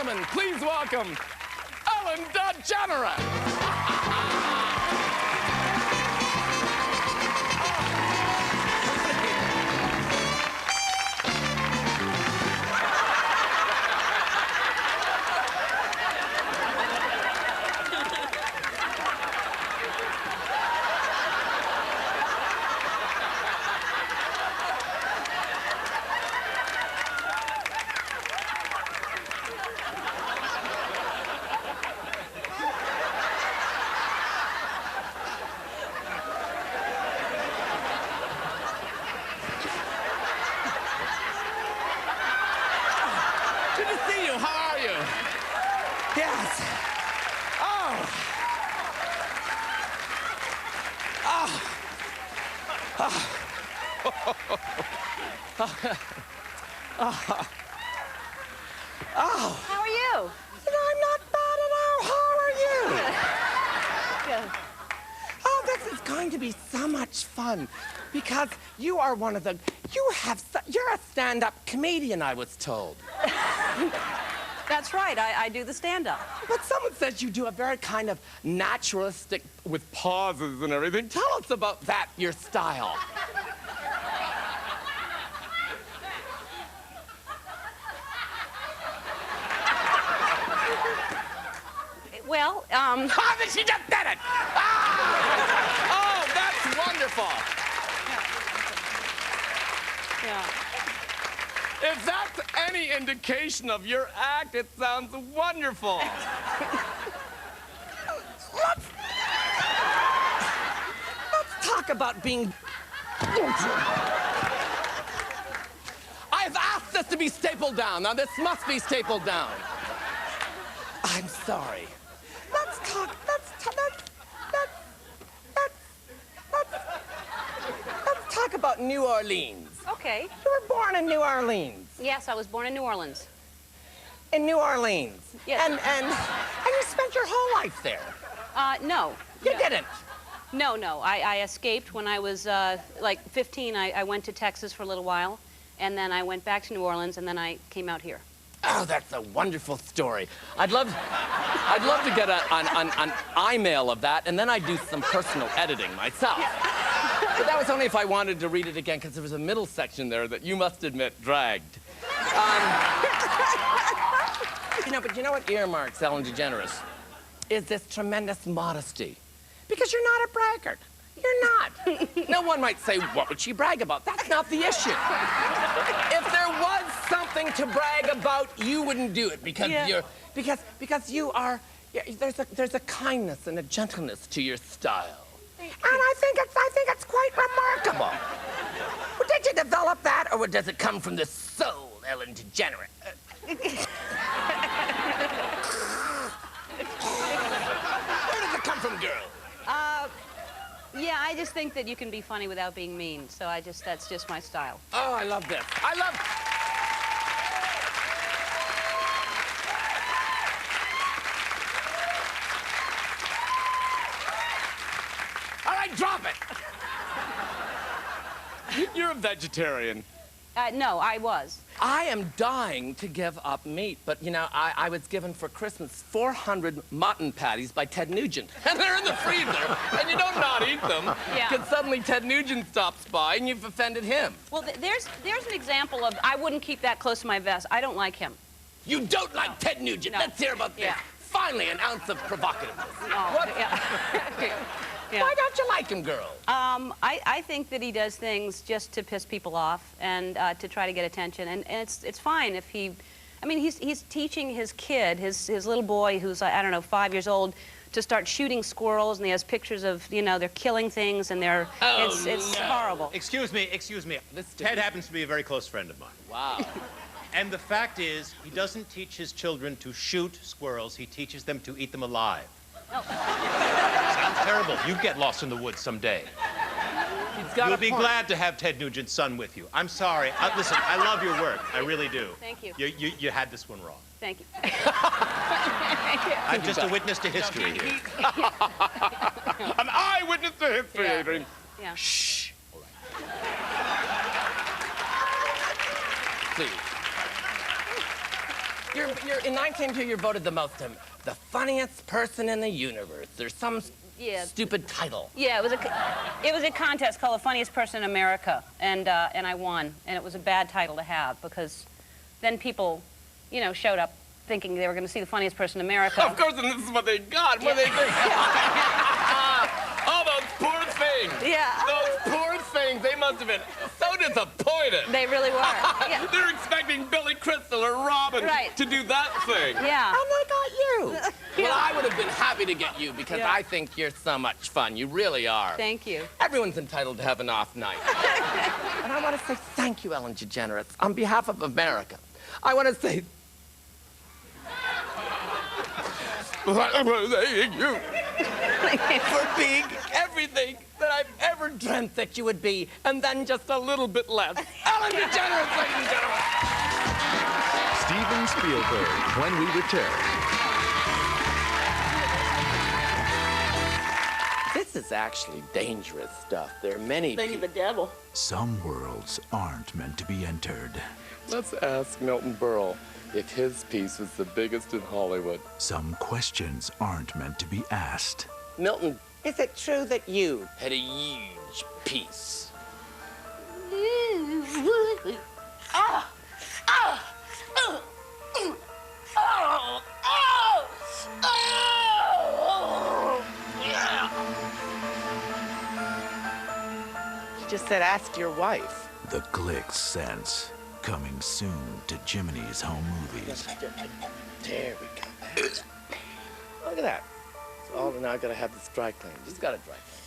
gentlemen, please welcome Ellen DeGeneres. Good to see you. How are you? Yes. Oh. How are you? I'm not bad at all. How are you? Good. Oh, this is going to be so much fun because you are one of the, you're a stand-up comedian, I was told. That's right. I do the stand-up. But someone says you do a very kind of naturalistic with pauses and everything. Tell us about that, your style. Well, Ah, she just did it! Ah! Oh, that's wonderful. yeah. If that's any indication of your act, it sounds wonderful. Let's talk about being... I've asked this to be stapled down. Now, this must be stapled down. I'm sorry. Let's talk about New Orleans. Okay. You were born in New Orleans. Yes, I was born in New Orleans. In New Orleans. Yes. And you spent your whole life there. No. You No. didn't. No. I escaped when I was like 15. I went to Texas for a little while, and then I went back to New Orleans, and then I came out here. Oh, that's a wonderful story. I'd love to get an email of that, and then I'd do some personal editing myself. But that was only if I wanted to read it again, because there was a middle section there that you must admit dragged. But you know what earmarks Ellen DeGeneres? Is this tremendous modesty. Because you're not a braggart. You're not. No one might say, what would she brag about? That's not the issue. If there was something to brag about, you wouldn't do it because because you are, there's a kindness and a gentleness to your style. And I think it's quite remarkable. Well, did you develop that, or does it come from the soul, Ellen DeGeneres? Where does it come from, girl? Yeah, I just think that you can be funny without being mean. So that's just my style. Oh, I love this. All right, drop it. You're a vegetarian. No, I was. I am dying to give up meat, but you know, I was given for Christmas 400 mutton patties by Ted Nugent, and they're in the freezer, and you don't not eat them, Yeah. because suddenly Ted Nugent stops by, and you've offended him. Well, there's an example of I wouldn't keep that close to my vest. I don't like him. You don't like Ted Nugent. No. Let's hear about this. Yeah. Finally, an ounce of provocativeness. Oh, What? Yeah. Yeah. Why don't you like him, girl? I think that he does things just to piss people off and to try to get attention, and it's fine if he, I mean, he's teaching his kid, his little boy who's, I don't know, 5 years old, to start shooting squirrels, and he has pictures of, you know, they're killing things, and they're, it's horrible. Excuse me. Ted happens to be a very close friend of mine. Wow. And the fact is, he doesn't teach his children to shoot squirrels, he teaches them to eat them alive. Oh. Sounds terrible. You get lost in the woods someday. You'll be glad to have Ted Nugent's son with you. I'm sorry. Listen, I love your work. I really do. Thank you. You had this one wrong. Thank you. I'm just a witness to history here. An eyewitness to history, Yeah. Adrian. Yeah. Shh. All right. Please. In 1902, you're voted the the funniest person in the universe. There's some stupid title. Yeah, it was a contest called the funniest person in America, and I won. And it was a bad title to have because then people, you know, showed up thinking they were going to see the funniest person in America. Of course, and this is what they got. What they think. Oh, those poor things. Yeah. Those poor things. They must have been so disappointed. They really were. Yeah. They're expecting Billy Crystal or Robin to do that thing. Yeah. And they got you. Well, I would have been happy to get you because I think you're so much fun. You really are. Thank you. Everyone's entitled to have an off night. And I want to say thank you, Ellen DeGeneres. On behalf of America, I want to say you for being everything that I've ever dreamt that you would be, and then just a little bit less. Ellen DeGeneres, ladies and gentlemen. Steven Spielberg, when we return. This is actually dangerous stuff. There are many Think of the devil. Some worlds aren't meant to be entered. Let's ask Milton Berle if his piece was the biggest in Hollywood. Some questions aren't meant to be asked. Milton, is it true that you had a huge piece? You just said ask your wife. The Glick Sense, coming soon to Jiminy's home movies. There we go. Look at that. So all now I gotta have this dry clean. Just gotta dry clean.